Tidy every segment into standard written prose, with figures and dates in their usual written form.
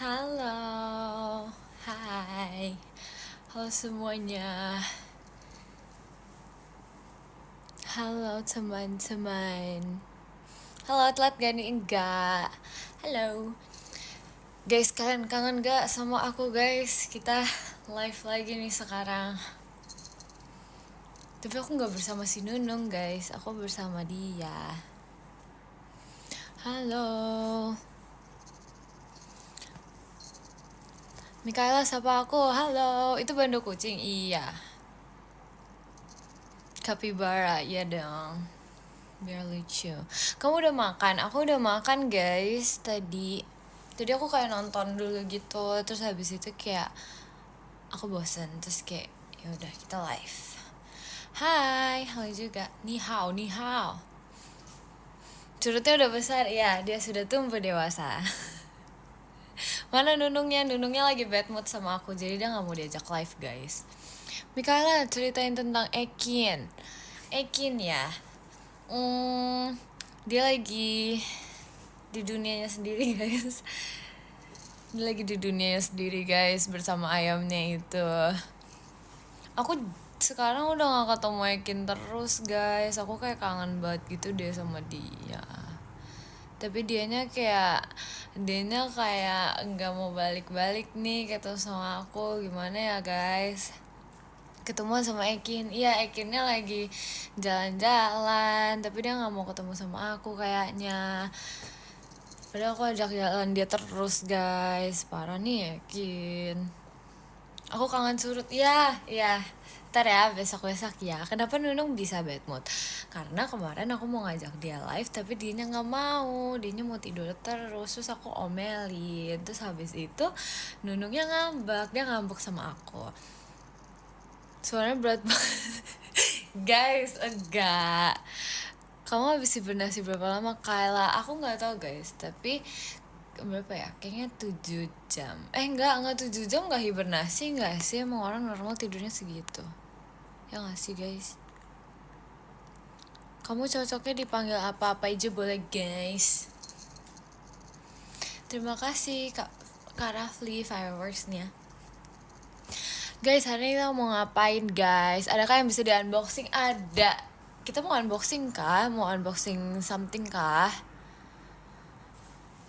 Halo, hai, halo semuanya, halo teman-teman, halo telat gak nih? Enggak, halo, guys kalian kangen gak sama aku guys? Kita live lagi nih sekarang. Tapi aku gak bersama si Nunung guys, aku bersama dia. Halo, Mikaela sapa aku, halo, itu Bando kucing, iya. Capybara, iya dong. Biar lucu. Kamu udah makan? Aku udah makan guys tadi. Tadi aku kayak nonton dulu gitu. Terus habis itu kayak aku bosen. Terus kayak ya udah kita live. Hai, halo juga. Ni hao, ni hao. Curutnya udah besar, ya dia sudah tumbuh dewasa. Mana Nunungnya? Nunungnya lagi bad mood sama aku, jadi dia nggak mau diajak live guys. Mikaela ceritain tentang Ekin. Ekin ya. Dia lagi di dunianya sendiri guys. Dia lagi di dunianya sendiri guys bersama ayamnya itu. Aku sekarang udah gak ketemu Ekin terus guys. Aku kayak kangen banget gitu deh sama dia. Tapi dianya kayak nggak mau balik-balik nih ketemu sama aku. Gimana ya guys? Ketemu sama Ekin, iya Ekinnya lagi jalan-jalan, tapi dia nggak mau ketemu sama aku kayaknya. Padahal aku ajak jalan dia terus guys, parah nih Ekin. Aku kangen surut, ya. Ntar ya, besok-besok ya. Kenapa Nunung bisa bad mood? Karena kemarin aku mau ngajak dia live, tapi dianya nggak mau. Dianya mau tidur terus, terus aku omelin. Terus habis itu Nunungnya ngambek, dia ngambek sama aku. Suaranya berat banget. Guys, enggak. Kamu habis hibernasi berapa lama, Kayla? Aku nggak tahu guys, tapi berapa ya? Kayaknya 7 jam. Enggak 7 jam nggak hibernasi nggak sih? Emang orang normal tidurnya segitu. Ya nggak sih guys? Kamu cocoknya dipanggil apa-apa aja boleh guys. Terima kasih Kak Rafli fireworksnya. Guys, hari ini kita mau ngapain guys? Adakah yang bisa di unboxing? Ada. Kita mau unboxing kah? Mau unboxing something kah?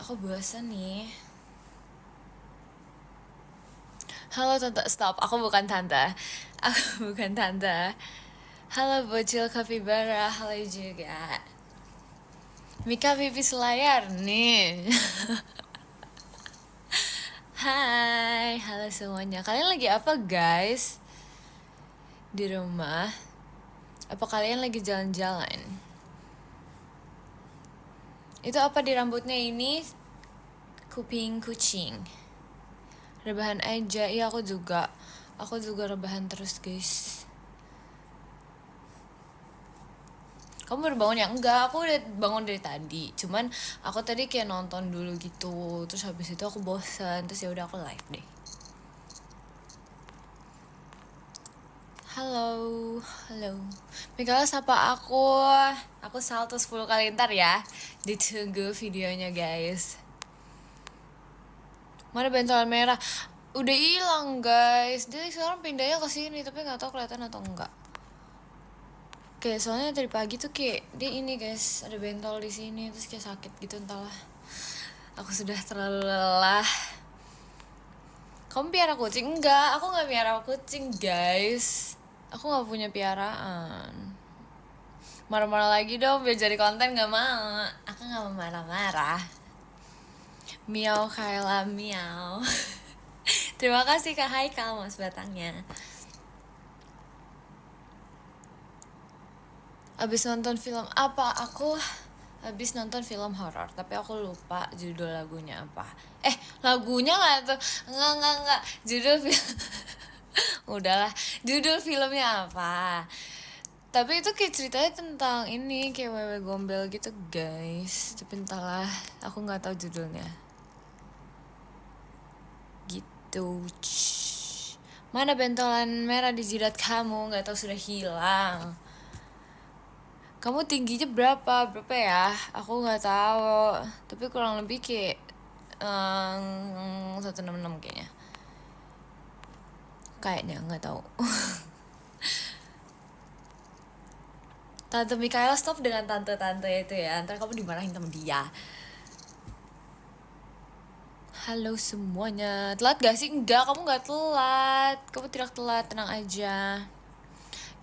Aku bosan nih. Halo tante, stop. Aku bukan tante. Aku bukan tante. Halo bocil capybara, halo juga. Mika pipis layar nih. Hai, halo semuanya. Kalian lagi apa guys? Di rumah? Apa kalian lagi jalan-jalan? Itu apa di rambutnya ini? Kuping kucing. Rebahan aja, iya aku juga rebahan terus guys. Kamu baru bangun ya? Enggak, aku udah bangun dari tadi. Cuman aku tadi kayak nonton dulu gitu. Terus habis itu aku bosan. Terus ya udah aku live deh. Halo. Mikaela sapa aku. Aku salto 10 kali ntar ya. Ditunggu videonya guys. Mana bentolan merah? Udah hilang guys. Dia sekarang pindahnya ke sini tapi nggak tahu kelihatan atau enggak. Kayak soalnya dari pagi tuh kayak dia ini guys ada bentol di sini terus kayak sakit gitu entahlah. Aku sudah terlalu lelah. Kamu piara kucing? Enggak, aku nggak piara kucing guys. Aku nggak punya piaraan. Marah-marah lagi dong biar jadi konten nggak mau. Aku nggak mau marah-marah. Miau Kayla miau. Terima kasih Kak Haikal mas batangnya. Abis nonton film apa? Aku habis nonton film horor, tapi aku lupa judul lagunya apa. Lagunya nggak tuh? Nggak. Judul film. Udahlah, judul filmnya apa? Tapi itu kayak ceritanya tentang ini kayak wewe gombel gitu guys. Tapi entahlah, aku nggak tahu judulnya. Gitu. Mana bentolan merah di jidat kamu? Nggak tahu sudah hilang. Kamu tingginya berapa ya? Aku nggak tahu. Tapi kurang lebih kayak 166 kayaknya. Kayaknya nggak tahu. Tante Mikaela, stop dengan tante-tante itu ya. Ntar kamu dimarahin sama dia. Halo semuanya. Telat gak sih? Enggak, kamu gak telat. Kamu tidak telat, tenang aja.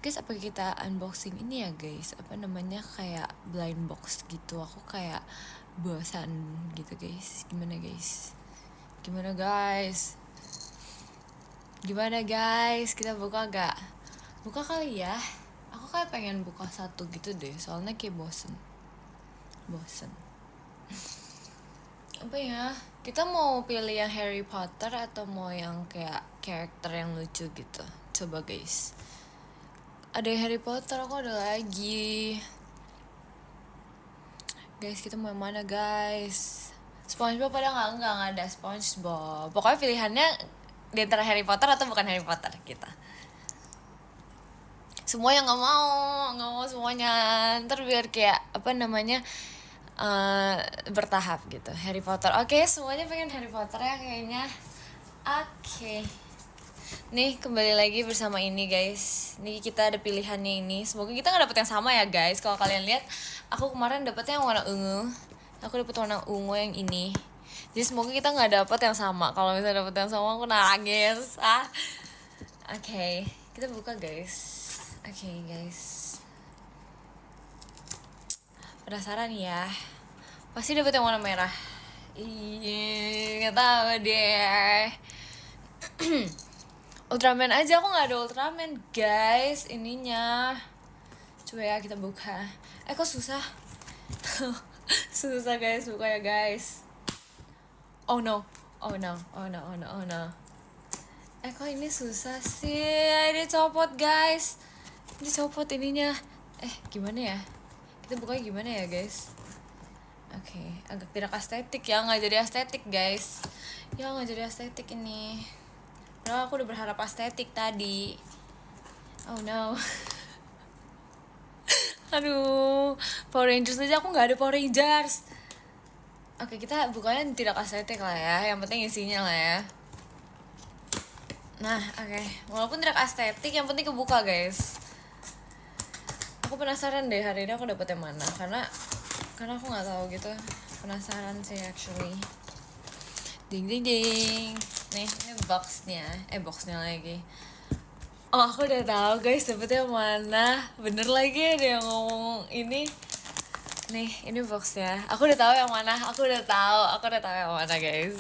Guys, apa kita unboxing ini ya guys? Apa namanya, kayak blind box gitu. Aku kayak bosan gitu guys. Gimana guys? Gimana guys? Gimana guys? Kita buka gak? Buka kali ya. Aku kayak pengen buka satu gitu deh. Soalnya kayak bosen. Apa ya? Kita mau pilih yang Harry Potter atau mau yang kayak karakter yang lucu gitu? Coba guys. Ada yang Harry Potter, aku ada lagi. Guys, kita mau yang mana guys? SpongeBob pada nggak ada SpongeBob. Pokoknya pilihannya di antara Harry Potter atau bukan Harry Potter kita. Semua yang nggak mau semuanya. Ntar biar kayak apa namanya, bertahap gitu. Harry Potter. Oke, semuanya pengen Harry Potter ya kayaknya. Oke. Nih kembali lagi bersama ini guys. Nih kita ada pilihannya ini. Semoga kita nggak dapet yang sama ya guys. Kalau kalian lihat, aku kemarin dapetnya yang warna ungu. Aku dapet warna ungu yang ini. Jadi semoga kita nggak dapet yang sama. Kalau misalnya dapet yang sama aku nangis. Oke, kita buka guys. Oke guys. Penasaran ya? Pasti dapet yang warna merah. Nggak tahu deh. Ultraman aja, aku nggak ada Ultraman guys. Ininya. Coba ya kita buka. Kok susah? Susah guys, buka ya guys. Oh no. Kok ini susah sih? Ini copot guys. Ini copot ininya. Gimana ya? Kita bukanya gimana ya guys? Oke, agak tidak estetik ya, nggak jadi estetik guys. Ya nggak jadi estetik ini. Padahal aku udah berharap estetik tadi. Oh no. Aduh, Power Rangers aja aku nggak ada Power Rangers. Oke, kita bukanya tidak estetik lah ya. Yang penting isinya lah ya. Nah, oke. Walaupun tidak estetik, yang penting kebuka guys. Aku penasaran deh hari ini aku dapet yang mana, karena aku nggak tahu gitu. Penasaran sih actually. Ding ding ding. Nih, ini boxnya lagi. Oh, aku udah tahu guys dapetnya yang mana. Bener lagi ada yang ngomong ini. Nih, ini boxnya. Aku udah tahu yang mana. Aku udah tahu yang mana guys.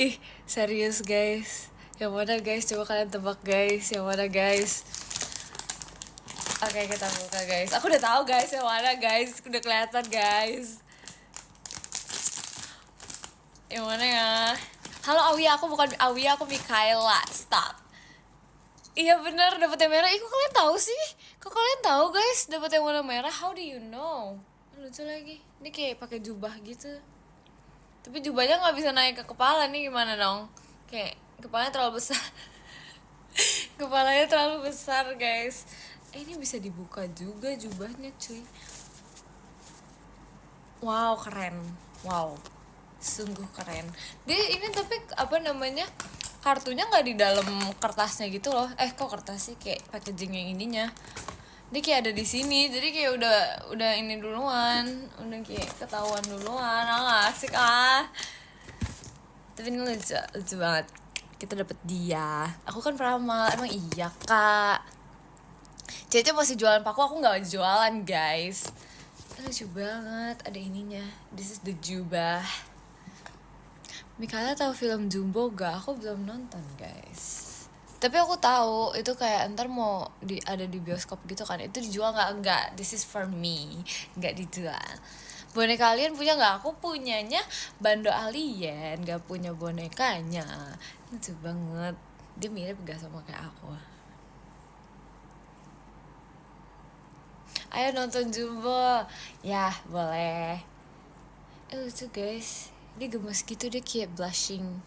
Ih, serius guys. Yang mana guys? Coba kalian tebak guys. Yang mana guys? Oke, kita buka guys. Aku udah tahu guys yang mana guys. Udah kelihatan guys. Yang mana ya? Halo Awia, aku bukan Awia, aku Mikaela. Stop. Iya bener, dapet yang merah. Kok kalian tahu sih? Kok kalian tahu guys dapet yang warna merah? How do you know? Lucu lagi. Ini kayak pakai jubah gitu. Tapi jubahnya nggak bisa naik ke kepala nih, gimana dong? Kayak kepalanya terlalu besar. Kepalanya terlalu besar guys. Ini bisa dibuka juga jubahnya cuy. Wow, keren. Wow, sungguh keren. Dia ini tapi apa namanya, kartunya nggak di dalam kertasnya gitu loh. Kok kertas sih, kayak packaging yang ininya. Dia kayak ada di sini, jadi kayak udah ini duluan, udah kayak ketahuan duluan. Asik Tapi ini lucu banget. Kita dapet dia. Aku kan peramal, emang iya kak. Cece masih jualan paku, aku nggak jualan guys. Lucu banget, ada ininya. This is the jubah. Mikaela tahu film Jumbo gak? Aku belum nonton guys. Tapi aku tahu itu kayak ntar mau ada di bioskop gitu kan. Itu dijual nggak? Enggak. This is for me. Nggak dijual. Boneka kalian punya nggak? Aku punyanya Bando Alien. Nggak punya bonekanya. Lucu banget. Dia mirip gak sama kayak aku? Ayo nonton Jumbo. Ya boleh. Lucu guys. Dia gemes gitu, dia kayak blushing.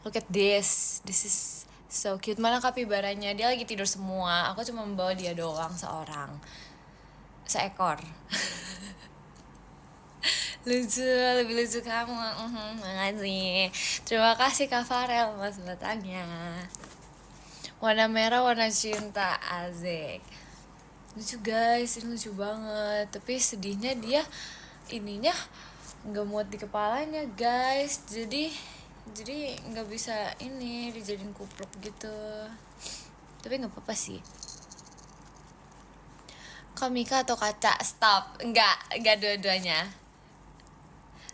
Look at this. This is so cute. Mana kapibaranya? Dia lagi tidur semua. Aku cuma membawa dia doang seekor. Lucu, lebih lucu kamu. Makasih. Terima kasih Kak Farel mas batangnya. Warna merah warna cinta, Azik. Lucu guys, ini lucu banget. Tapi sedihnya dia ininya nggak muat di kepalanya guys. Jadi nggak bisa ini dijadiin kupluk gitu. Tapi nggak apa-apa sih. Komika atau kaca? Stop. Enggak dua-duanya.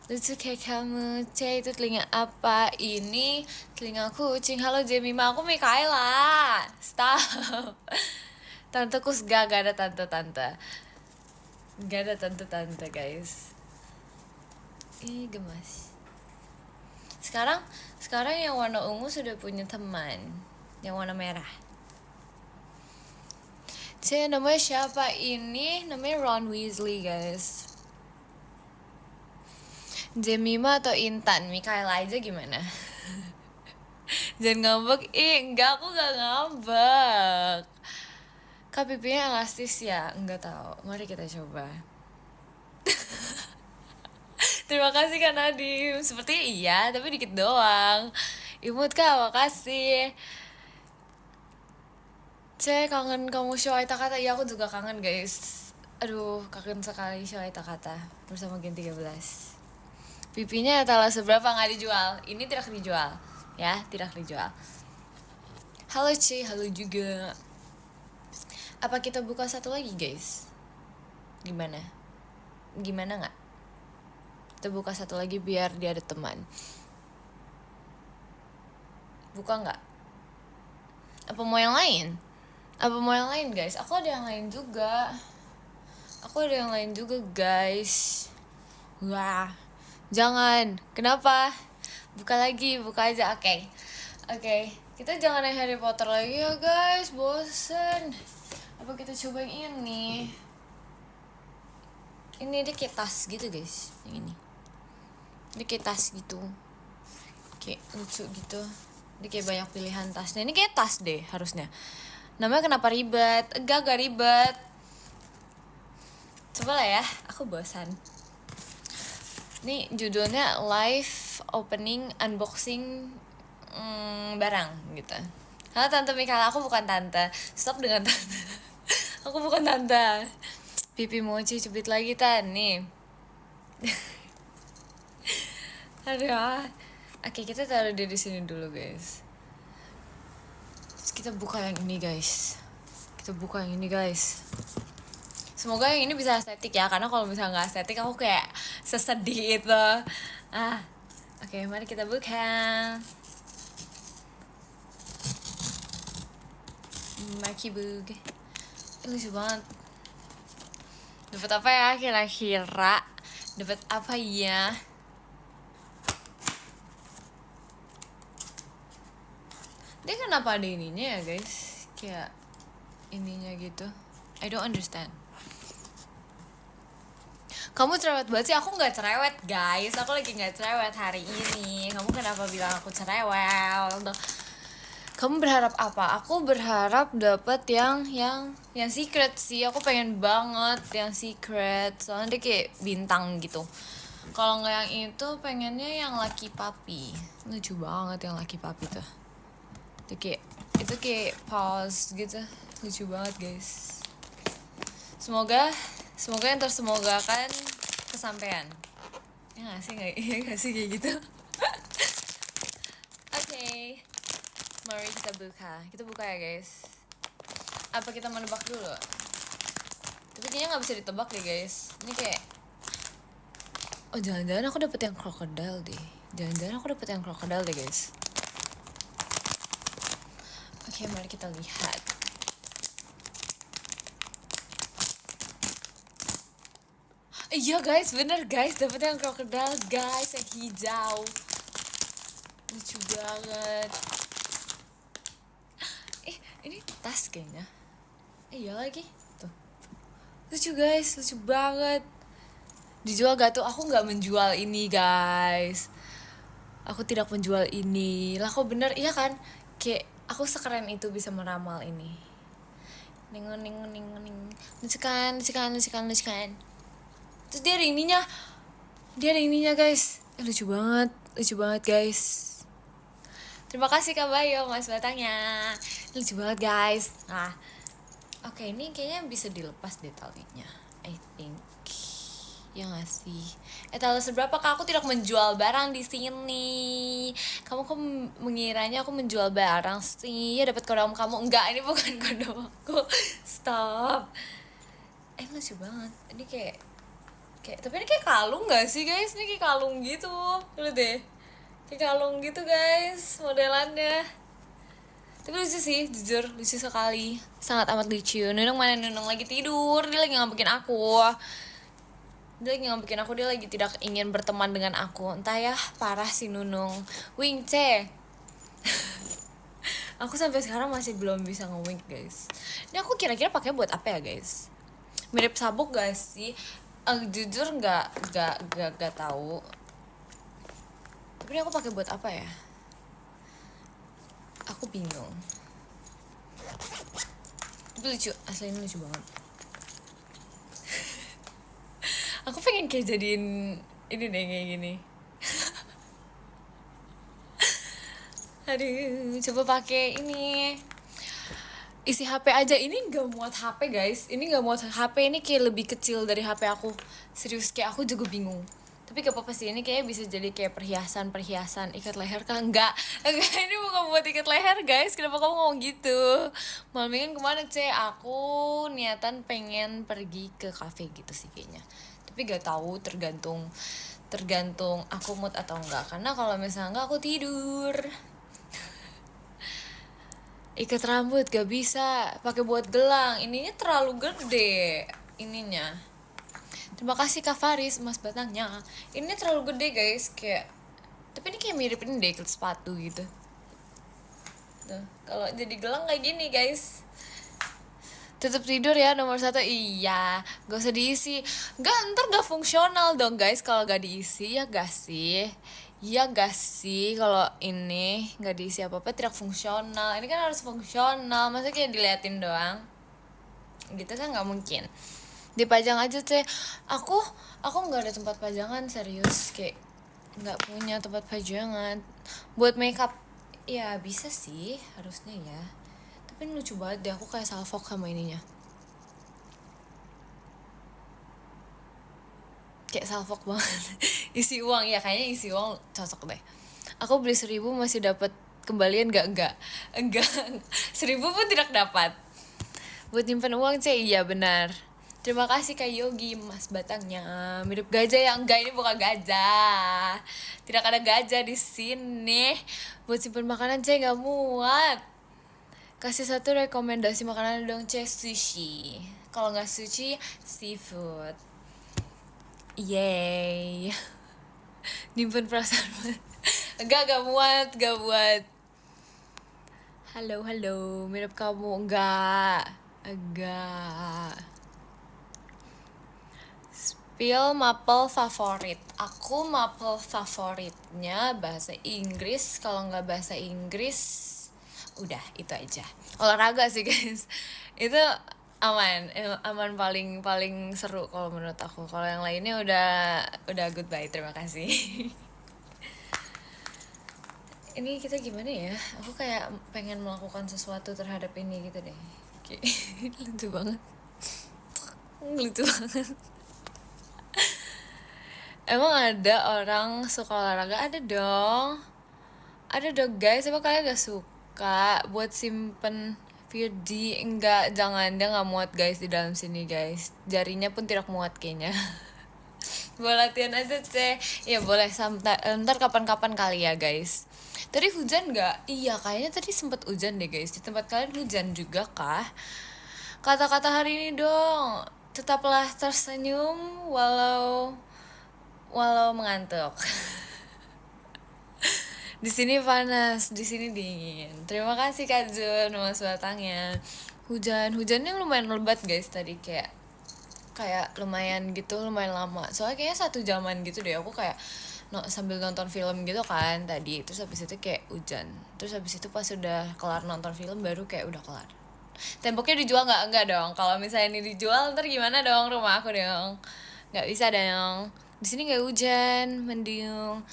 Lucu kayak kamu. C itu telinga apa? Ini telinga kucing. Halo Jemima, aku Mikaela. Stop. Tanteku gak ada tante-tante. Gak ada tante-tante guys. Ih gemas. Sekarang yang warna ungu sudah punya teman. Yang warna merah. C namanya siapa? Ini namanya Ron Weasley guys. Jemima atau Intan? Mikaela aja gimana? Jangan ngambek. Enggak, aku gak ngambek. Kak pipinya elastis ya? Enggak tahu. Mari kita coba. Terima kasih Kak Nadim. Sepertinya iya, tapi dikit doang. Imut Kak, makasih. Cek, kangen kamu show Aita Kata. Ya aku juga kangen guys. Aduh, kangen sekali show Aita Kata bersama Gen 13. Pipinya talas seberapa nggak dijual? Ini tidak dijual, ya, tidak dijual. Halo C, halo juga. Apa kita buka satu lagi guys? Gimana nggak? Kita buka satu lagi biar dia ada teman. Buka nggak? Apa mau yang lain? Guys? Aku ada yang lain juga guys. Wah. Jangan, kenapa? Buka lagi, buka aja, oke. Kita jangan yang Harry Potter lagi ya guys, bosen. Apa kita coba yang ini? Ini dia kayak tas gitu guys, yang ini. Dia kayak tas gitu, kayak lucu gitu. Dia kayak banyak pilihan tasnya. Ini kayak tas deh harusnya. Namanya kenapa ribet? Gak ribet. Coba lah ya, aku bosan. Ini judulnya live opening unboxing barang gitu. Halo Tante Mikaela, aku bukan tante. Stop dengan tante. Aku bukan tante. Pipi mochi cubit lagi Tan nih. Aduh. Oke, kita taruh dia di sini dulu guys. Terus kita buka yang ini guys. Semoga yang ini bisa estetik ya, karena kalau misalnya nggak estetik aku kayak sesedih itu. Oke, mari kita buka. Maki Bug. Ini lucu banget. Dapat apa ya kira-kira? Dapat apa ya? Dia kenapa ada ininya ya guys? Kayak ininya gitu. I don't understand. Kamu cerewet banget sih. Aku gak cerewet guys. Aku lagi gak cerewet hari ini. Kamu kenapa bilang aku cerewet? Kamu berharap apa? Aku berharap dapat yang secret sih. Aku pengen banget yang secret. Soalnya dia kayak bintang gitu. Kalau nggak yang itu, pengennya yang Lucky Puppy. Lucu banget yang Lucky Puppy tuh. Itu kayak pause gitu. Lucu banget guys. Semoga yang tersemogakan kesampaian. Ya nggak sih kayak gitu. Oke. Mari kita buka ya guys. Apa kita menebak dulu? Tapi kayaknya nggak bisa ditebak deh guys. Ini kayak, oh jangan-jangan aku dapet yang crocodile deh. Guys. Oke, mari kita lihat. Iya guys, bener guys, dapet yang crocodile guys, yang hijau. Lucu banget. Ini tas kayaknya. Iya lagi tuh. Lucu guys, lucu banget. Dijual gak tuh? Aku gak menjual ini guys. Aku tidak menjual ini. Lah kok bener, iya kan? Kayak aku sekeren itu bisa meramal ini. Ning. Lucu kan. Terus dia ada ininya. Dia ada ininya guys. Lucu banget guys. Terima kasih Kak Bayo, Mas Batangnya. Lucu banget guys. Nah, oke, ini kayaknya bisa dilepas deh talinya, I think. Ya nggak sih? Tali seberapa Kak? Aku tidak menjual barang di sini. Kamu kok mengiranya aku menjual barang sih? Ya dapat kondom kamu. Enggak, ini bukan kondom aku. Stop. Lucu banget. Ini kayak tapi ini kayak kalung gak sih guys? Ini kayak kalung gitu. Lihat deh. Kayak kalung gitu guys modelannya. Tapi lucu sih, jujur lucu sekali. Sangat amat lucu. Nunung mana? Nunung lagi tidur. Dia lagi ngambekin aku. Dia lagi tidak ingin berteman dengan aku. Entah ya, parah si Nunung. Wing C. Aku sampai sekarang masih belum bisa nge-wink guys. Ini aku kira-kira pakai buat apa ya guys? Mirip sabuk gak sih? Jujur nggak tahu. Tapi ini aku pakai buat apa ya? Aku bingung. Itu lucu, aslinya lucu banget. Aku pengen kayak jadiin ini deh kayak gini. Aduh, coba pakai ini. Isi HP aja, ini nggak muat HP guys. Ini nggak muat HP, ini kayak lebih kecil dari HP aku. Serius, kayak aku juga bingung. Tapi gak apa-apa sih, ini kayak bisa jadi kayak perhiasan ikat leher kan? Enggak, ini bukan buat ikat leher guys. Kenapa kamu ngomong gitu? Malam minggu kemana C? Aku niatan pengen pergi ke cafe gitu sih kayaknya. Tapi gak tahu, tergantung aku mood atau enggak. Karena kalau misalnya enggak, aku tidur. Ikat rambut gak bisa, pakai buat gelang. Ininya terlalu gede ininya. Terima kasih Kak Faris, Mas Batangnya. Ini terlalu gede guys, kayak. Tapi ini kayak mirip ini deh, ikat sepatu gitu. Tuh, kalau jadi gelang kayak gini guys. Tetap tidur ya nomor 1. Iya, gak usah diisi. Ntar gak fungsional dong guys kalau gak diisi, ya gak sih? Iya gak sih, kalau ini gak diisi apa-apa tidak fungsional. Ini kan harus fungsional, masa kayak diliatin doang? Gitu kan gak mungkin. Dipajang aja Cek. Aku gak ada tempat pajangan, serius. Kayak gak punya tempat pajangan. Buat makeup, ya bisa sih, harusnya ya. Tapi ini lucu banget deh, aku kayak salfok sama ininya. Kayak salfok banget. Isi uang, ya kayaknya isi uang cocok deh. Aku beli 1.000 masih dapat kembalian enggak 1.000 pun tidak dapat. Buat nyimpen uang iya benar. Terima kasih Kak Yogi, Mas Batangnya. Mirip gajah ya? Enggak, ini bukan gajah. Tidak ada gajah di sini. Buat simpen makanan nggak muat. Kasih satu rekomendasi makanan dong sushi. Kalau nggak sushi, seafood. Yay. Nyimpen perasaan. Gak muat. Halo, mirip kamu. Enggak. Spill maple favorit. Aku maple favoritnya bahasa Inggris. Kalau nggak bahasa Inggris, udah itu aja. Olahraga sih guys. Itu aman paling seru kalau menurut aku. Kalau yang lainnya udah goodbye, terima kasih. Ini kita gimana ya? Aku kayak pengen melakukan sesuatu terhadap ini gitu deh. Lucu banget. Emang ada orang suka olahraga? Ada dong guys. Emang kalian gak suka buat simpen VD? Enggak, jangan, dia gak muat guys di dalam sini guys. Jarinya pun tidak muat kayaknya. Boleh latihan aja ya boleh, ntar kapan-kapan kali ya guys. Tadi hujan gak? Iya kayaknya tadi sempet hujan deh guys. Di tempat kalian hujan juga kah? Kata-kata hari ini dong. Tetaplah tersenyum walau mengantuk. Di sini panas, di sini dingin. Terima kasih Kak Jun, Mas Batangnya. Hujannya lumayan lebat guys tadi, kayak lumayan lama. Soalnya kayaknya 1 jaman gitu deh. Aku kayak sambil nonton film gitu kan tadi. Terus habis itu kayak hujan. Terus habis itu pas udah kelar nonton film baru kayak udah kelar. Temboknya dijual enggak dong. Kalau misalnya ini dijual ntar gimana dong rumah aku dong. Nggak bisa dong. Di sini nggak hujan, mendung.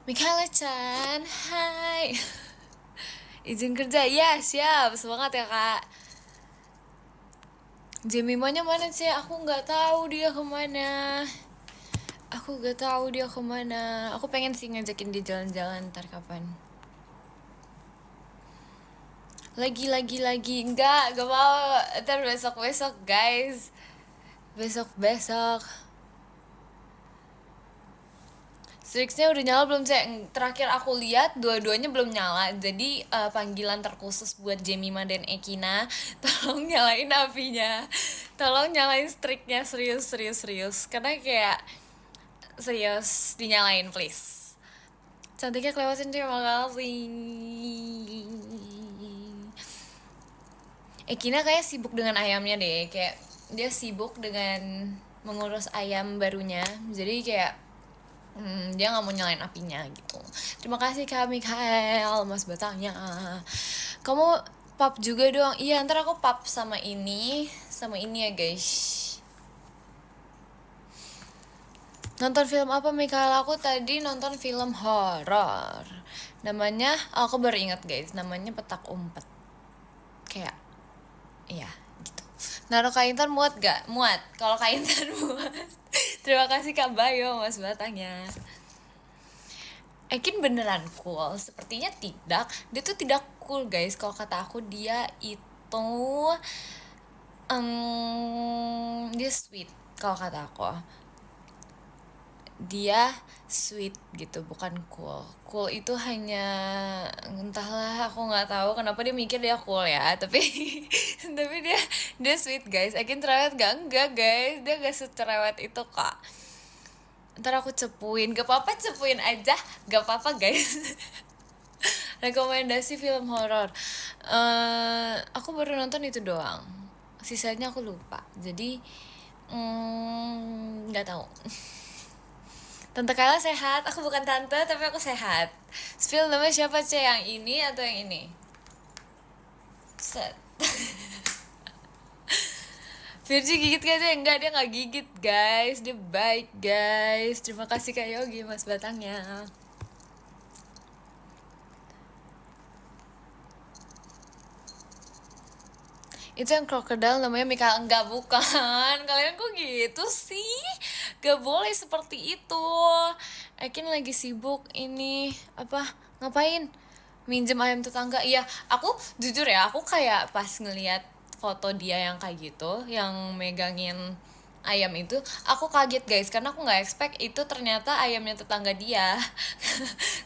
Mikaela-chan, hai. Izin kerja, ya siap, semangat ya kak. Jemimanya mana sih? Aku nggak tahu dia kemana. Aku pengen sih ngajakin dia jalan-jalan ntar kapan. Lagi. Enggak mau. Ntar besok guys. Besok. Strixnya udah nyala belum sih? Terakhir aku lihat dua-duanya belum nyala. Jadi panggilan terkhusus buat Jemima dan Ekina, tolong nyalain apinya. Tolong nyalain Strixnya, serius. Karena kayak serius dinyalain please. Cantiknya kelewatin, terima kasih. Ekina kayak sibuk dengan ayamnya deh. Kayak dia sibuk dengan mengurus ayam barunya. Jadi kayak dia nggak mau nyalain apinya gitu. Terima kasih Kak Mikael, Mas Batangnya. Kamu pub juga dong. Iya, ntar aku pub sama ini ya guys. Nonton film apa Mikael? Aku tadi nonton film horor. Namanya, aku baru ingat guys, namanya Petak Umpet. Kayak, iya gitu. Naruh Kak Intan muat gak? Muat. Kalau Kak Intan muat. Terima kasih Kak Bayo, Mas Batangnya. Ekin beneran cool? Sepertinya tidak. Dia tuh tidak cool guys. Kalau kata aku dia itu dia sweet. Kalau kata aku dia sweet gitu, bukan cool. Cool itu hanya entahlah, aku nggak tahu kenapa dia mikir dia cool ya. Tapi tapi dia sweet guys. Ekin cerewet gak? Enggak guys, dia gak secerewet itu kak. Ntar aku cepuin, gak apa-apa, cepuin aja, gak apa-apa guys. Rekomendasi film horor, aku baru nonton itu doang, sisanya aku lupa. Jadi nggak tahu. Tante Kayla sehat, aku bukan tante tapi aku sehat. Spill namanya siapa sih, yang ini atau yang ini? Set. Virgi gigit gak sih? Enggak, dia gak gigit guys. Dia baik guys. Terima kasih Kak Yogi, Mas Batangnya. Itu yang crocodile namanya Mikael. Enggak, bukan. Kalian kok gitu sih? Gak boleh seperti itu. Ekin lagi sibuk ini. Apa? Ngapain? Minjem ayam tetangga. Iya, aku jujur ya, aku kayak pas ngeliat foto dia yang kayak gitu, yang megangin ayam itu, aku kaget guys, karena aku nggak expect itu ternyata ayamnya tetangga dia.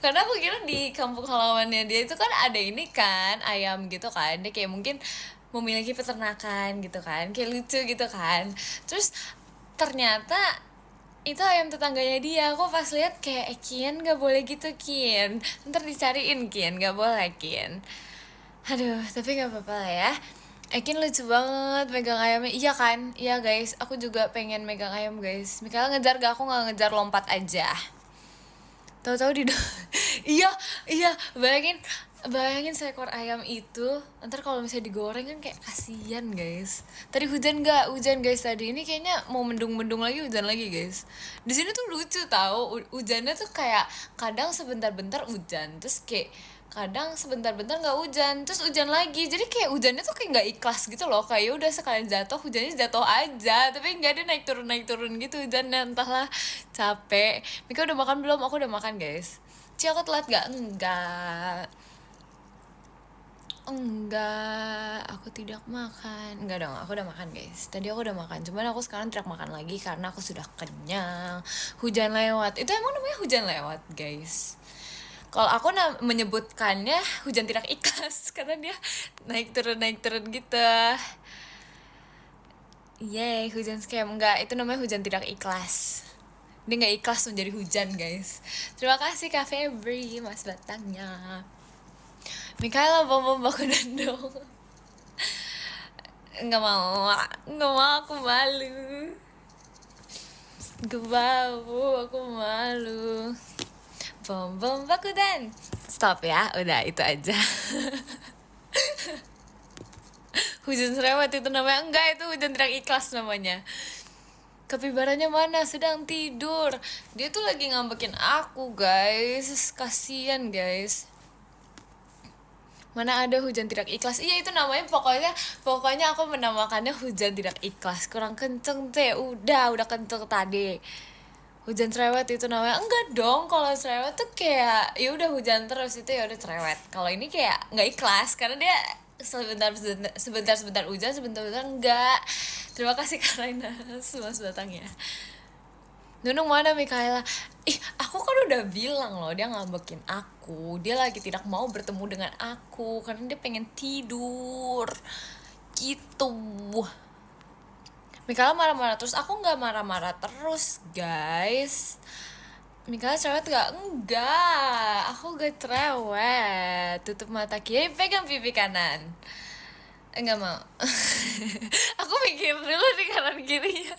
Karena aku kira di kampung halamannya dia itu kan ada ini kan, ayam gitu kan, dia kayak mungkin memiliki peternakan gitu kan, kayak lucu gitu kan. Terus ternyata itu ayam tetangganya dia. Aku pas lihat kayak Kian gak boleh gitu Kian, ntar dicariin Kian, gak boleh Kian. Aduh, tapi gak apa-apa lah ya. Ekin lucu banget megang ayamnya. Iya kan? Iya guys, aku juga pengen megang ayam guys. Mikael ngejar gak? Aku gak ngejar, lompat aja. Tahu-tahu di iya, bayangin seekor ayam itu ntar kalau misalnya digoreng kan kayak kasian guys. Tadi hujan gak? Hujan guys tadi. Ini kayaknya mau mendung-mendung lagi, hujan lagi guys. Di sini tuh lucu tahu, hujannya tuh kayak kadang sebentar-bentar hujan, terus kayak kadang sebentar-bentar nggak hujan, terus hujan lagi. Jadi kayak hujannya tuh kayak nggak ikhlas gitu loh. Kayak udah sekalian jatuh, hujannya jatuh aja, tapi nggak ada naik turun gitu hujannya. Entahlah, capek. Mika udah makan belum? Aku udah makan guys. Ci, aku telat gak? Enggak, aku tidak makan. Enggak dong, aku udah makan guys. Tadi aku udah makan, cuman aku sekarang tidak makan lagi karena aku sudah kenyang. Hujan lewat, itu emang namanya hujan lewat guys. Kalau aku menyebutkannya hujan tidak ikhlas karena dia naik turun gitu. Yeay, hujan scam. Enggak, itu namanya hujan tidak ikhlas. Dia nggak ikhlas menjadi hujan guys. Terima kasih Kak Febri, Mas Batangnya. Mikaela bom aku dong. Nggak mau, aku malu. Aku malu. Bom Bakudan. Stop ya, udah itu aja. Hujan serewet itu namanya. Enggak, itu hujan tidak ikhlas namanya. Kapibaranya mana? Sedang tidur. Dia tuh lagi ngambekin aku, guys. Kasian, guys. Mana ada hujan tidak ikhlas. Iya, itu namanya pokoknya aku menamakannya hujan tidak ikhlas. Kurang kenceng, teh. Udah kenceng tadi. Hujan cerewet itu namanya. Enggak dong, kalau cerewet tuh kayak ya udah hujan terus, itu ya udah cerewet. Kalau ini kayak nggak ikhlas karena dia sebentar hujan, sebentar enggak. Terima kasih karena semua datangnya. Nunung mana Mikaela? Ih, aku kan udah bilang loh, dia ngambekin aku. Dia lagi tidak mau bertemu dengan aku karena dia pengen tidur. Gitu. Mikaela marah-marah terus, aku nggak marah-marah terus, guys. Mikaela cerewet gak? Enggak, aku gak cerewet. Tutup mata kiri, pegang pipi kanan. Enggak mau. Aku mikir dulu di kanan kirinya.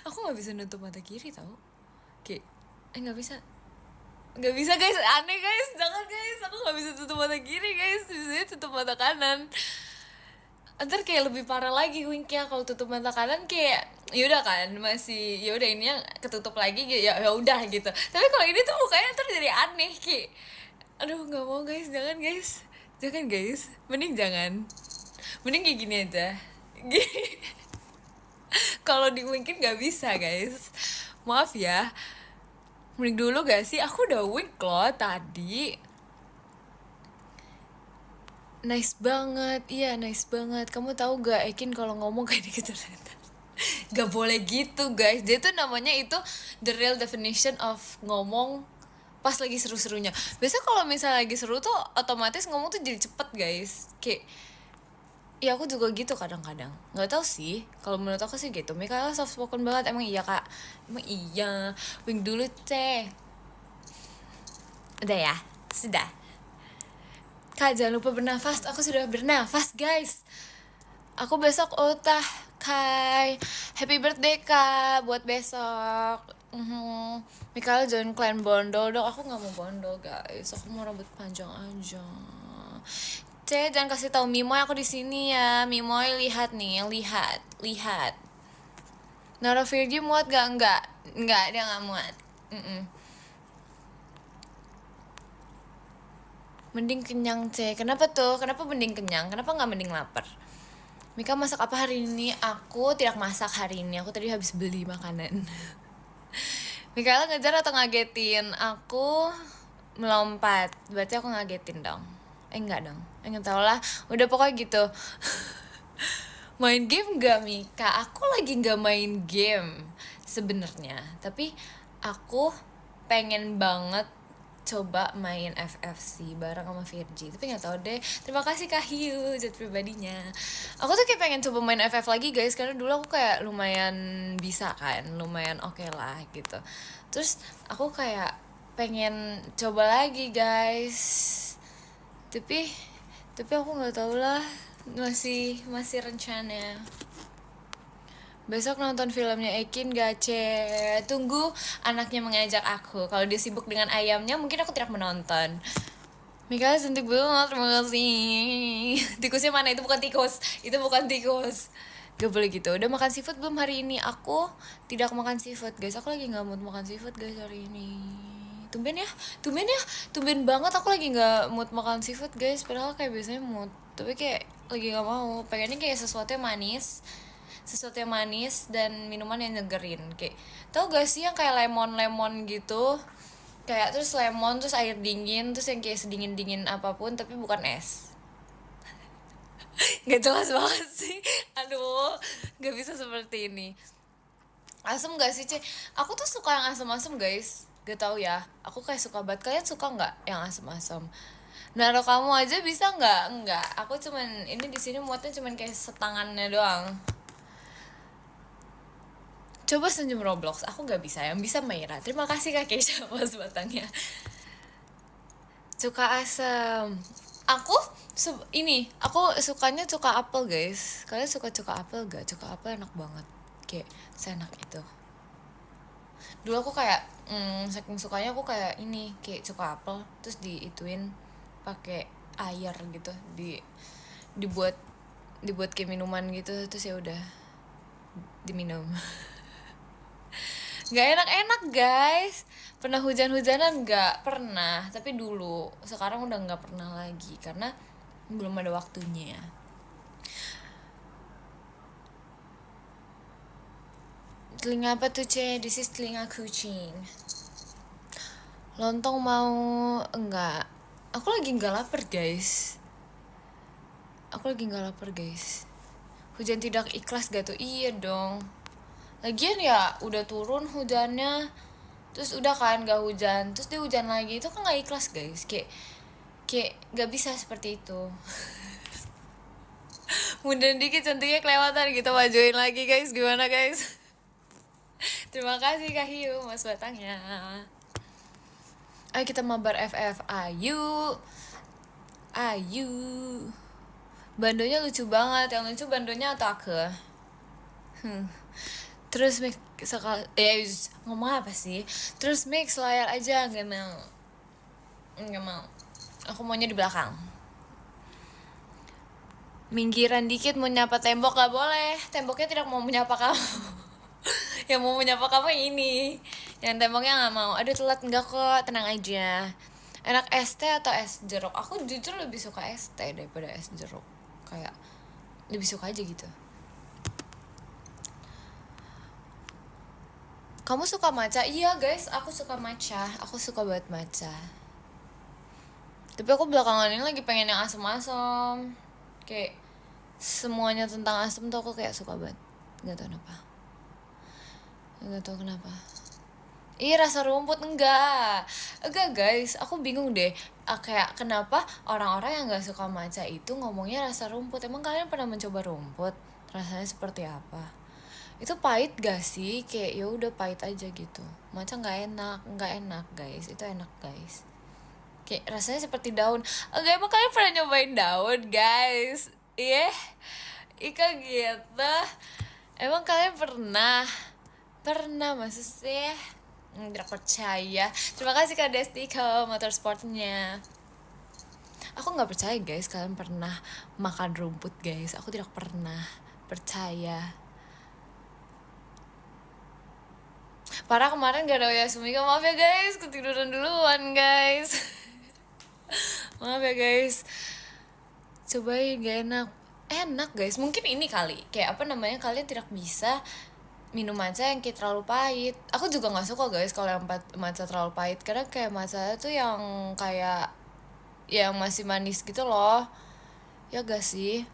Aku nggak bisa nutup mata kiri tau. Kayak, nggak bisa. Nggak bisa guys, aneh guys, jangan guys. Aku nggak bisa tutup mata kiri guys, bisanya tutup mata kanan. Ntar kayak lebih parah lagi winknya kalau tutup mata kanan, kayak yaudah kan masih yaudah ini yang ketutup lagi ya udah gitu. Tapi kalau ini tuh mukanya ntar jadi aneh kayak, aduh nggak mau guys, jangan guys, mending jangan, mending kayak gini aja. Kalau di winkin nggak bisa guys, maaf ya. Mending dulu gak sih, aku udah wink loh tadi. Nice banget, iya nice banget. Kamu tahu gak Ekin kalau ngomong kayak gitu ternyata gak boleh gitu guys. Dia tuh namanya itu the real definition of ngomong pas lagi seru-serunya. Biasanya kalau misalnya lagi seru tuh otomatis ngomong tuh jadi cepet guys. Kayak ya aku juga gitu kadang-kadang. Nggak tahu sih. Kalau menurut aku sih gitu. Mikaela soft spoken banget. Emang iya kak. Emang iya. Wing dulu teh. Udah ya. Sudah. Kak jangan lupa bernafas. Aku sudah bernafas guys. Aku besok ultah Kai. Happy birthday kak buat besok. Mikaela join clan bondol dong. Aku nggak mau bondol guys. Aku mau rambut panjang aja. Jangan kasih tahu Mimoy aku di sini ya. Mimoy lihat nih, lihat. Nara Virgi muat gak? Enggak, dia nggak muat. Mending kenyang Kenapa tuh? Kenapa mending kenyang? Kenapa nggak mending lapar? Mika masak apa hari ini? Aku tidak masak hari ini. Aku tadi habis beli makanan. Mikaela ngejar atau ngagetin? Aku melompat. Berarti aku ngagetin dong. Enggak dong. Enggak tau lah. Udah pokoknya gitu. Main game gak Mika? Aku lagi gak main game sebenarnya. Tapi aku pengen banget coba main FFC bareng sama Virgi. Tapi nggak tahu deh. Terima kasih Kak Hiu jad pribadinya. Aku tuh kayak pengen coba main FF lagi guys, karena dulu aku kayak lumayan bisa kan, lumayan oke lah gitu. Terus aku kayak pengen coba lagi guys. Tapi aku nggak tahu lah, masih rencana. Besok nonton filmnya Ekin gace. Tunggu anaknya mengajak aku. Kalau dia sibuk dengan ayamnya, mungkin aku tidak menonton. Mikaela cantik banget, terima kasih. Tikusnya mana? Itu bukan tikus. Gak boleh gitu. Udah makan seafood belum hari ini? Aku tidak makan seafood guys. Aku lagi gak mood makan seafood guys hari ini. Tumben banget aku lagi gak mood makan seafood guys. Padahal kayak biasanya mood, tapi kayak lagi gak mau. Pengennya kayak sesuatu yang manis dan minuman yang nyegerin. Kayak tau gak sih yang kayak lemon gitu, kayak terus lemon terus air dingin, terus yang kayak sedingin apapun tapi bukan es. Gak jelas banget sih. Aduh, gak bisa seperti ini. Asem gak sih aku tuh suka yang asem-asem guys. Gak tau ya, aku kayak suka banget. Kalian suka gak yang asem-asem? Naro kamu aja bisa nggak? Enggak, aku cuman ini di sini muatnya cuman kayak setangannya doang. Coba senyum Roblox, aku gak bisa, yang bisa Maira. Terima kasih Kak Keisha mas batangnya. Cuka asam. Aku sukanya cuka apel guys. Kalian suka cuka apel gak? Cuka apel enak banget, kayak seenak itu. Dulu aku kayak saking sukanya aku kayak ini, kayak cuka apel terus diituin pakai air gitu, dibuat kayak minuman gitu, terus ya udah diminum. Nggak enak-enak guys. Pernah hujan-hujanan nggak? Pernah, tapi dulu. Sekarang udah nggak pernah lagi karena belum ada waktunya. Telinga apa tuh This is telinga kucing. Lontong mau? Enggak. Aku lagi nggak lapar guys. Hujan tidak ikhlas gak tuh? Iya dong. Lagian ya udah turun hujannya, terus udah kan gak hujan, terus dia hujan lagi, itu kan gak ikhlas guys. Kayak gak bisa seperti itu. Mundur dikit cantiknya kelewatan gitu, majuin lagi guys. Gimana guys? Terima kasih Kak Hiu mas batangnya. Ayo kita mabar FF. Ayu bandonya lucu banget. Yang lucu bandonya atau aku? Terus mix sekali ngomong apa sih? Terus mix layar aja. Nggak mau, aku maunya di belakang. Minggiran dikit mau nyapa tembok. Gak boleh, temboknya tidak mau menyapa kamu. Yang mau menyapa kamu ini, yang temboknya nggak mau. Aduh telat. Enggak kok, tenang aja. Enak es teh atau es jeruk? Aku jujur lebih suka es teh daripada es jeruk. Kayak lebih suka aja gitu. Kamu suka matcha? Iya guys, aku suka matcha. Aku suka banget matcha. Tapi aku belakangan ini lagi pengen yang asam-asam. Kayak semuanya tentang asam tuh aku kayak suka banget. Gak tau kenapa. Ih, rasa rumput enggak guys, aku bingung deh. Kayak kenapa orang-orang yang gak suka matcha itu ngomongnya rasa rumput. Emang kalian pernah mencoba rumput? Rasanya seperti apa? Itu pahit gak sih? Kayak ya udah pahit aja gitu. Matcha nggak enak guys. Itu enak guys. Kayak rasanya seperti daun. Enggak, emang kalian pernah nyobain daun guys? Iya, Ika gitu. Emang kalian pernah masa sih? Tidak percaya. Terima kasih Kak Destiko motorsportnya. Aku nggak percaya guys kalian pernah makan rumput guys. Aku tidak pernah percaya. Parah, kemarin gak ada Oyasumika. Maaf ya guys, ketiduran duluan guys. Maaf ya guys. Cobain, gak enak guys. Mungkin ini kali, kayak apa namanya, kalian tidak bisa minum matcha yang kayak terlalu pahit. Aku juga nggak suka guys kalau yang matcha terlalu pahit, karena kayak matcha tuh yang kayak yang masih manis gitu loh. Ya gak sih?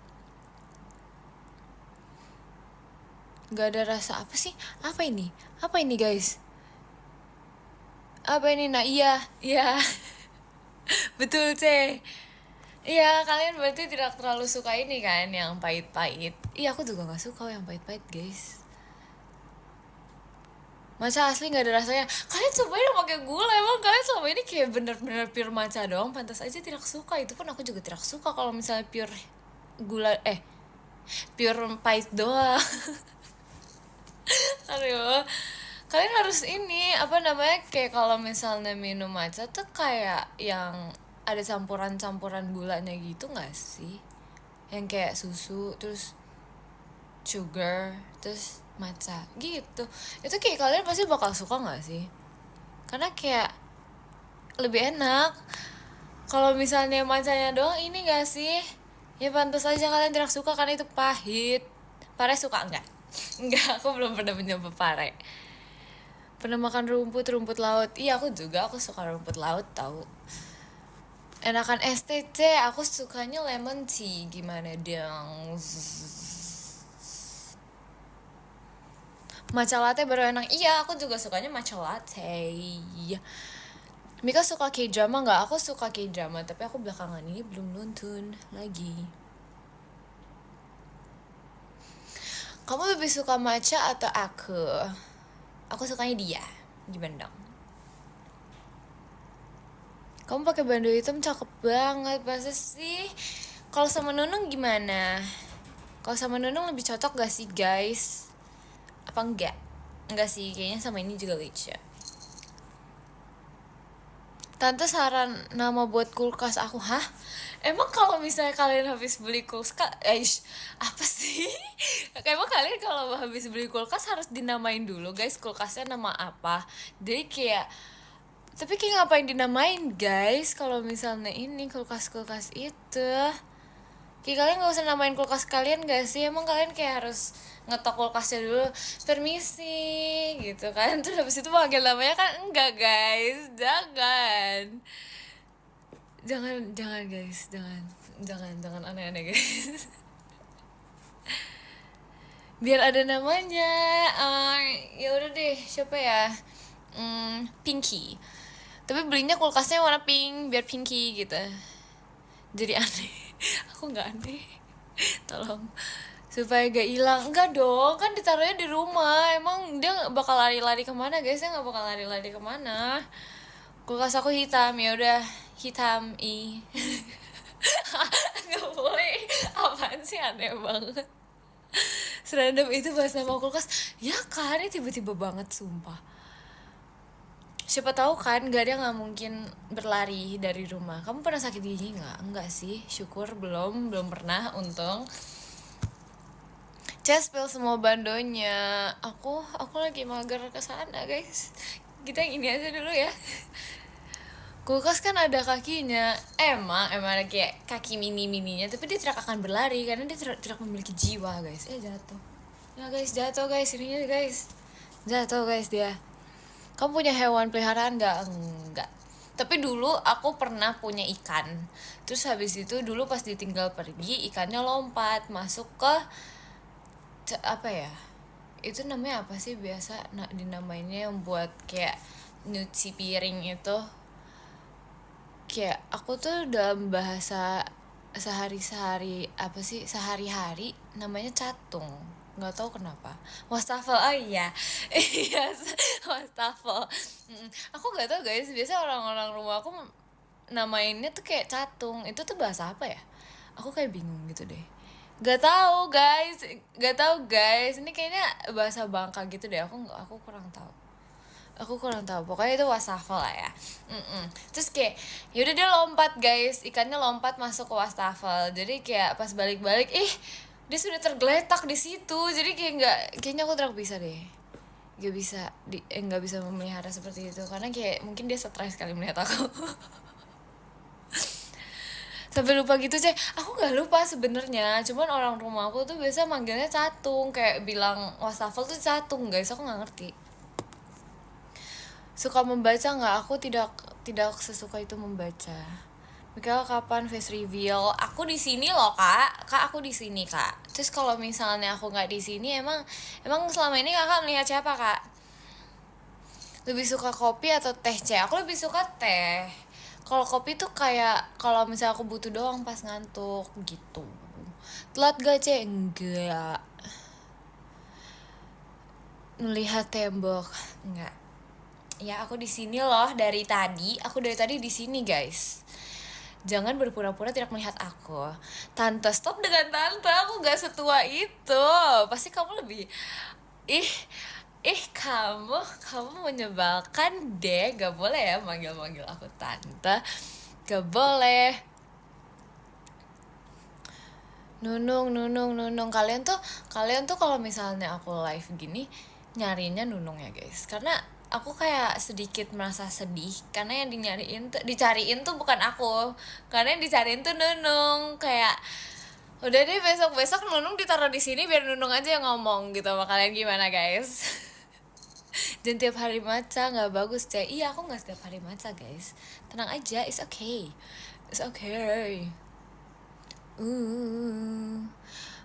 Gak ada rasa apa sih? Apa ini guys? Apa ini? Nah iya betul C. Iya, kalian berarti tidak terlalu suka ini kan, yang pahit-pahit. Iya, aku juga gak suka yang pahit-pahit guys. Matcha asli gak ada rasanya. Kalian cobain yang pakai gula. Emang kalian selama ini kayak bener-bener pure matcha doang? Pantas aja tidak suka. Itu pun aku juga tidak suka kalau misalnya pure gula, pure pahit doang. Aduh, kalian harus ini apa namanya, kayak kalau misalnya minum matcha tuh kayak yang ada campuran gulanya gitu nggak sih? Yang kayak susu terus sugar terus matcha gitu. Itu kayak kalian pasti bakal suka nggak sih? Karena kayak lebih enak. Kalau misalnya matchanya doang ini nggak sih? Ya pantas aja kalian tidak suka karena itu pahit. Pare suka nggak? Enggak, aku belum pernah mencoba pare. Pernah makan rumput laut? Iya, aku juga. Aku suka rumput laut tahu. Enakan STC, aku sukanya lemon tea. Gimana dong? Matcha latte baru enak. Iya, aku juga sukanya matcha latte. Mika suka K-drama nggak? Aku suka K-drama, tapi aku belakangan ini belum nonton lagi. Kamu lebih suka matcha atau aku? Aku sukanya dia. Gimana dong? Kamu pakai bandu hitam cakep banget, masa sih? Kalau sama Nunung gimana? Kalau sama Nunung lebih cocok gak sih guys? Apa enggak? Enggak sih, kayaknya sama ini juga lucu. Tante saran nama buat kulkas aku. Hah? Emang kalau misalnya kalian habis beli kulkas, apa sih? Emang kalian kalau habis beli kulkas harus dinamain dulu, guys, kulkasnya nama apa? Jadi kayak, tapi kayak ngapain dinamain, guys, kalau misalnya ini kulkas-kulkas itu? Kayak kalian gak usah namain kulkas kalian gak sih? Emang kalian kayak harus ngetok kulkasnya dulu, permisi gitu kan? Terus habis itu panggil namanya kan? Enggak, guys, jangan. Jangan guys, jangan aneh-aneh, guys. Biar ada namanya. Ya udah deh, siapa ya? Pinky. Tapi belinya kulkasnya warna pink, biar pinky gitu. Jadi aneh. Aku nggak aneh. Tolong, supaya gak hilang. Enggak dong, kan ditaruhnya di rumah. Emang dia bakal lari-lari kemana, guys? Dia nggak bakal lari-lari kemana. Kulkas aku hitam, ya udah hitam i. Nggak boleh. Apaan sih, aneh banget. Serandom itu bahas nama kulkas. Ya kan, ini tiba-tiba banget, sumpah. Siapa tahu kan, gak ada nggak mungkin berlari dari rumah. Kamu pernah sakit gigi nggak? Enggak sih, syukur belum pernah, untung. Spill semua bandonya. Aku lagi mager ke sana, guys. Kita yang ini aja dulu ya. Kulkas kan ada kakinya. Emang ada kayak kaki mininya, tapi dia tidak akan berlari karena dia tidak memiliki jiwa, guys. Jatuh. Ya guys, jatuh guys, ininya guys. Jatuh guys dia. Kamu punya hewan peliharaan nggak? Enggak. Tapi dulu aku pernah punya ikan. Terus habis itu dulu pas ditinggal pergi, ikannya lompat masuk ke apa ya? Itu namanya apa sih biasa dinamainnya yang buat kayak nyuci piring itu? Kayak aku tuh dalam bahasa sehari-hari apa sih, sehari-hari namanya catung, nggak tahu kenapa. Wastafel, oh iya. Iya, wastafel. Aku nggak tahu, guys, biasa orang-orang rumah aku namainnya tuh kayak catung. Itu tuh bahasa apa ya? Aku kayak bingung gitu deh. Gak tahu guys, ini kayaknya bahasa Bangka gitu deh. Aku kurang tahu, pokoknya itu wastafel lah ya. Terus kayak yaudah dia lompat, guys, ikannya lompat masuk ke wastafel. Jadi kayak pas balik dia sudah tergeletak di situ. Jadi kayaknya aku tidak bisa deh, nggak bisa memelihara seperti itu karena kayak mungkin dia stres kali melihat aku. Sampai lupa gitu, aku nggak lupa sebenarnya, cuman orang rumah aku tuh biasa manggilnya catung, kayak bilang wastafel tuh catung, guys. Aku nggak ngerti. Suka membaca nggak? Aku tidak sesuka itu membaca. Mikael kapan face reveal? Aku di sini loh, kak. Aku di sini, kak. Terus kalau misalnya aku nggak di sini, emang selama ini kakak melihat siapa, kak? Lebih suka kopi atau teh, Aku lebih suka teh. Kalau kopi tuh kayak kalau misalnya aku butuh doang pas ngantuk gitu. Telat gak, Enggak. Melihat tembok, enggak. Ya, aku di sini loh dari tadi. Aku dari tadi di sini, guys. Jangan berpura-pura tidak melihat aku. Tante, stop dengan tante. Aku gak setua itu. Pasti kamu lebih kamu menyebalkan deh. Gak boleh ya manggil aku tante. Gak boleh. Nunung. Kalian tuh kalau misalnya aku live gini nyarinya Nunung ya, guys. Karena aku kayak sedikit merasa sedih karena yang dicariin tuh bukan aku. Karena yang dicariin tuh Nunung. Kayak udah deh, besok Nunung ditaruh di sini biar Nunung aja yang ngomong gitu sama kalian. Gimana, guys? Dan tiap hari maca nggak bagus, Iya, aku nggak setiap hari maca, guys. Tenang aja, it's okay.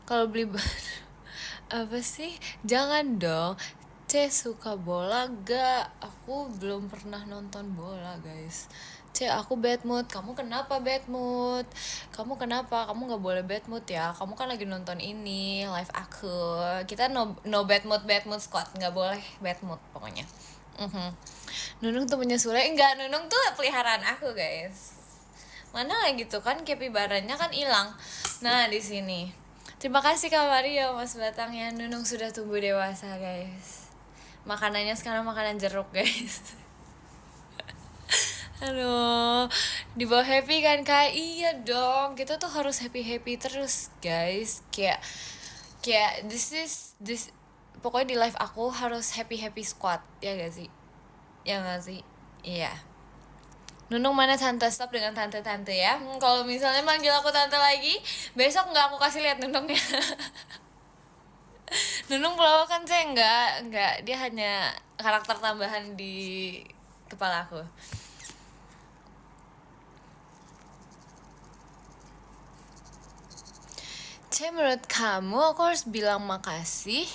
Kalau beli apa sih? Jangan dong. Suka bola gak? Aku belum pernah nonton bola, guys. Aku bad mood. Kamu kenapa bad mood? Kamu gak boleh bad mood ya. Kamu kan lagi nonton ini live aku. Kita no bad mood squad. Gak boleh bad mood pokoknya. Nunung tuh punya Sule. Enggak, Nunung tuh peliharaan aku, guys. Mana lagi tuh kan kepibarannya kan hilang. Nah, di sini. Terima kasih Kak Mario, Mas Batangnya. Nunung sudah tumbuh dewasa, guys. Makanannya sekarang makanan jeruk, guys. Aduh, dibawa happy kan kak? Iya dong, kita tuh harus happy terus guys. Kayak this pokoknya di life aku harus happy squad, ya gak sih? Ya gak sih? Iya. Nunung mana tante, stop dengan tante-tante ya. Kalau misalnya manggil aku tante lagi, besok nggak aku kasih lihat Nunungnya. Nunung pelawak kan saya nggak, dia hanya karakter tambahan di kepala aku. Menurut kamu aku harus bilang makasih?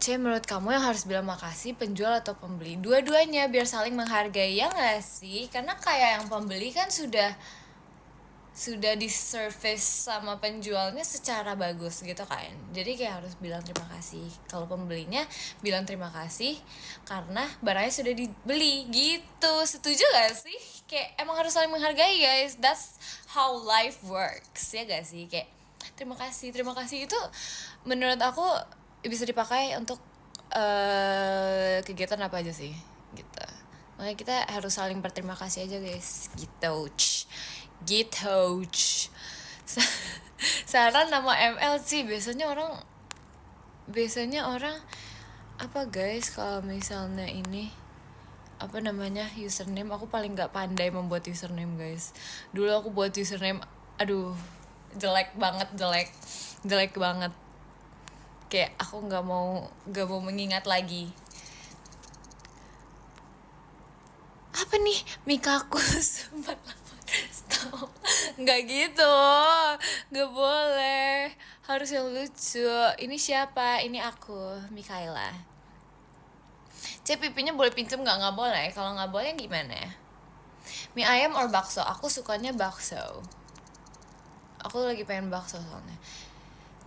Menurut kamu yang harus bilang makasih penjual atau pembeli? Dua-duanya biar saling menghargai, ya nggak sih? Karena kayak yang pembeli kan sudah di service sama penjualnya secara bagus gitu kan, jadi kayak harus bilang terima kasih. Kalau pembelinya bilang terima kasih karena barangnya sudah dibeli gitu. Setuju gak sih? Kayak emang harus saling menghargai guys, that's how life works, ya gak sih? Kayak terima kasih itu menurut aku bisa dipakai untuk kegiatan apa aja sih gitu. Makanya kita harus saling berterima kasih aja guys gitu. Saran nama ML sih biasanya orang apa guys, kalau misalnya ini apa namanya username, aku paling nggak pandai membuat username guys. Dulu aku buat username, aduh jelek banget. Kayak aku nggak mau mengingat lagi. Apa nih Mikakus 48. Stop, nggak gitu, nggak boleh, harus yang lucu. Ini siapa? Ini aku, Mikaela. Pipinya boleh pinjem nggak boleh. Kalau nggak boleh gimana? Mie ayam or bakso? Aku sukanya bakso. Aku lagi pengen bakso soalnya.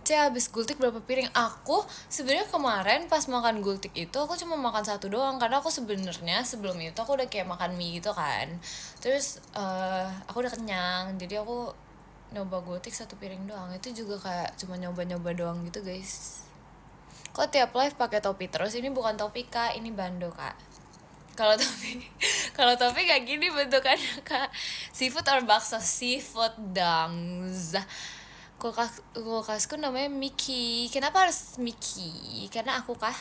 Habis gultik berapa piring? Aku sebenarnya kemarin pas makan gultik itu aku cuma makan satu doang, karena aku sebenarnya sebelum itu aku udah kayak makan mie gitu kan. Terus aku udah kenyang, jadi aku nyoba gultik satu piring doang. Itu juga kayak cuma nyoba doang gitu guys. Kok tiap live pakai topi terus? Ini bukan topi kak, ini bando kak. Kalau topi kayak gini bentukannya kak. Seafood or bakso? Seafood dong. Kulkasku namanya Mickey. Kenapa harus Mickey? Karena aku kah?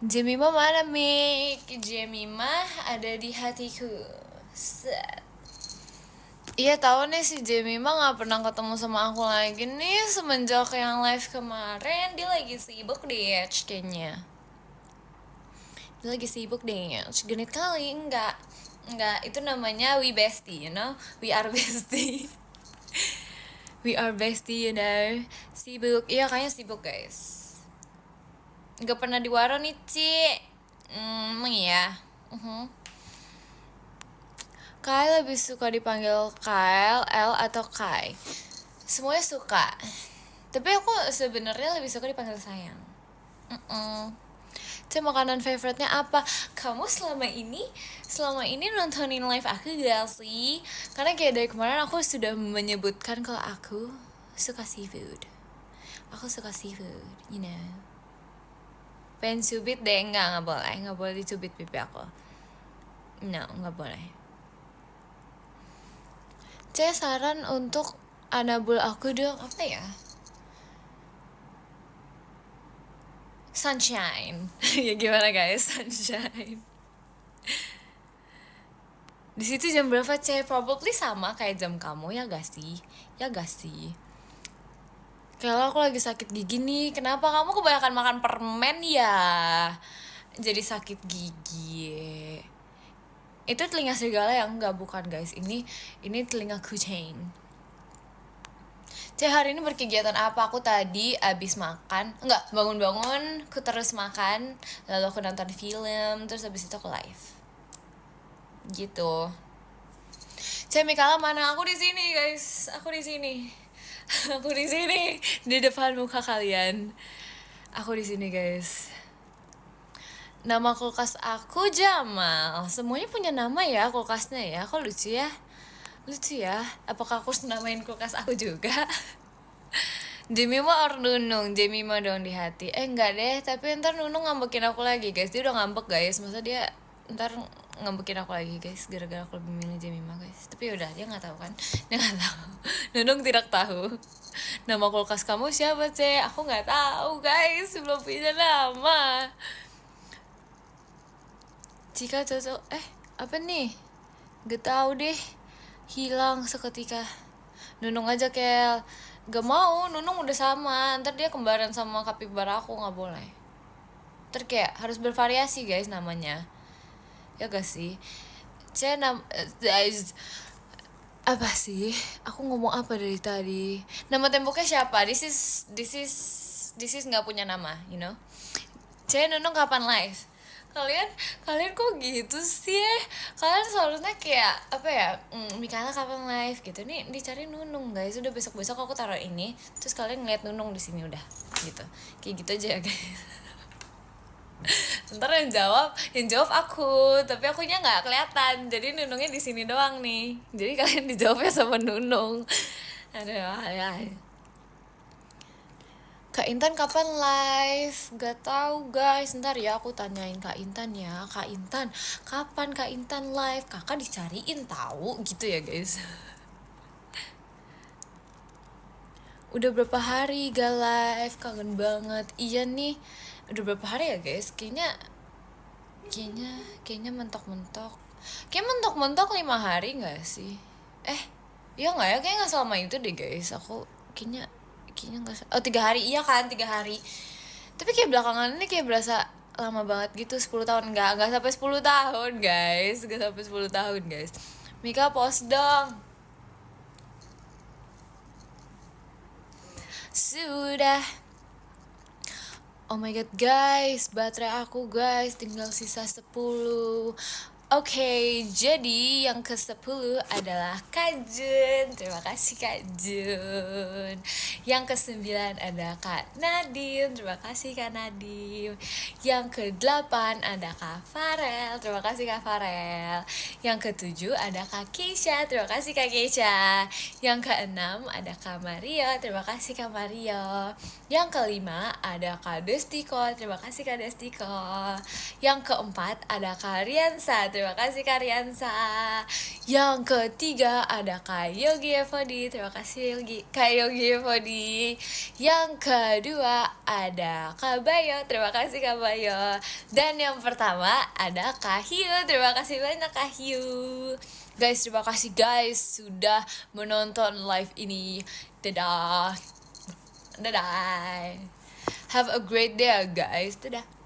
Jemima mana Mik? Jemima ada di hatiku. Set. Iya tahu nih si Jemima nggak pernah ketemu sama aku lagi nih semenjak yang live kemarin. Dia lagi sibuk deh kayaknya. Genit kali enggak, itu namanya we bestie, you know, we are bestie. We are bestie, you know. Sibuk, iya kayaknya sibuk guys. Nggak pernah di warung nih Ci. Emang iya. Kyle lebih suka dipanggil Kyle, L atau Kai? Semuanya suka, tapi aku sebenarnya lebih suka dipanggil sayang. Makanan favorite-nya apa? Kamu selama ini nontonin live aku gak sih? Karena kayak dari kemarin aku sudah menyebutkan kalau aku suka seafood. Aku suka seafood, you know. Pengen cubit deh, nggak boleh dicubit pipi aku. No, nggak boleh. Saran untuk anabul aku dong, apa ya? Sunshine. Ya gimana guys, sunshine. Di situ jam berapa Probably sama kayak jam kamu, ya gak sih? Kalau aku lagi sakit gigi nih, kenapa kamu kebanyakan makan permen ya? Jadi sakit gigi. Itu telinga serigala ya? Enggak, bukan guys. Ini telinga kucing. Hari ini berkegiatan apa? Aku tadi abis makan, bangun-bangun, aku terus makan, lalu aku nonton film, terus abis itu aku live. Gitu. Mikala mana? Aku di sini guys, aku di sini di depan muka kalian. Aku di sini guys. Nama kulkas aku Jamal. Semuanya punya nama ya kulkasnya ya. Kok lucu ya? Apakah aku harus namain kulkas aku juga? Jemima or Nunung, Jemima dong di hati. Enggak deh, tapi ntar Nunung ngambekin aku lagi guys. Dia udah ngambek guys, masa dia ntar ngambekin aku lagi guys, gara-gara aku lebih milih Jemima guys. Tapi udah, dia nggak tahu kan. Dia nggak tahu. Nunung tidak tahu. Nama kulkas kamu siapa, Ce? Aku nggak tahu guys, belum punya nama. Jika cocok, apa nih? Gak tahu deh. Hilang seketika. Nunung aja Kel. Gak mau, Nunung udah sama. Ntar dia kembaran sama kapibara aku, gak boleh. Ntar kayak harus bervariasi guys namanya. Ya gak sih? Apa sih? Aku ngomong apa dari tadi? Nama temboknya siapa? This is nggak punya nama, you know? Nunung kapan live? Kalian kok gitu sih? Kalian seharusnya kayak apa ya? Mikana kapan live gitu. Nih dicari Nunung guys. Udah besok aku taruh ini. Terus kalian ngeliat Nunung di sini udah gitu. Kayak gitu aja ya guys. Ntar yang jawab aku, tapi akunya nggak kelihatan. Jadi Nunungnya di sini doang nih. Jadi kalian dijawabnya sama Nunung. Aduh, ya. Kak Intan kapan live? Gak tahu guys. Ntar ya aku tanyain Kak Intan ya. Kak Intan, kapan Kak Intan live? Kakak dicariin tahu gitu ya guys. Udah berapa hari gak live? Kangen banget. Iya nih. Udah berapa hari ya guys? Kayaknya mentok-mentok. Kayak mentok-mentok 5 hari gak sih? Iya gak ya? Kayaknya gak selama itu deh guys. Aku kayaknya gak. 3 hari. Iya kan 3 hari. Tapi kayak belakangan ini kayak berasa lama banget gitu. 10 tahun. Gak sampai 10 tahun guys. Gak sampai 10 tahun guys. Mika post dong. Sudah. Oh my god guys, baterai aku guys tinggal sisa 10. Oke, jadi yang ke-10 adalah Kak Jun. Terima kasih Kak Jun. Yang ke-9 ada Kak Nadim. Terima kasih Kak Nadim. Yang ke-8 ada Kak Farel. Terima kasih Kak Farel. Yang ke-7 ada Kak Keisha. Terima kasih Kak Keisha. Yang ke-6 ada Kak Mario. Terima kasih Kak Mario. Yang ke-5 ada Kak Destiko. Terima kasih Kak Destiko. Yang ke-4 ada Kak Riansa. Terima kasih Kak Riansa. Yang ke-3 ada Kak Yogi Evodi. Terima kasih Kak Yogi Evodi. Yang kedua ada Kak Bayo. Terima kasih Kak Bayo. Dan yang pertama ada Kak Hiu. Terima kasih banyak Kak Hiu. Guys, terima kasih guys sudah menonton live ini. Dadah. Have a great day guys. Dadah.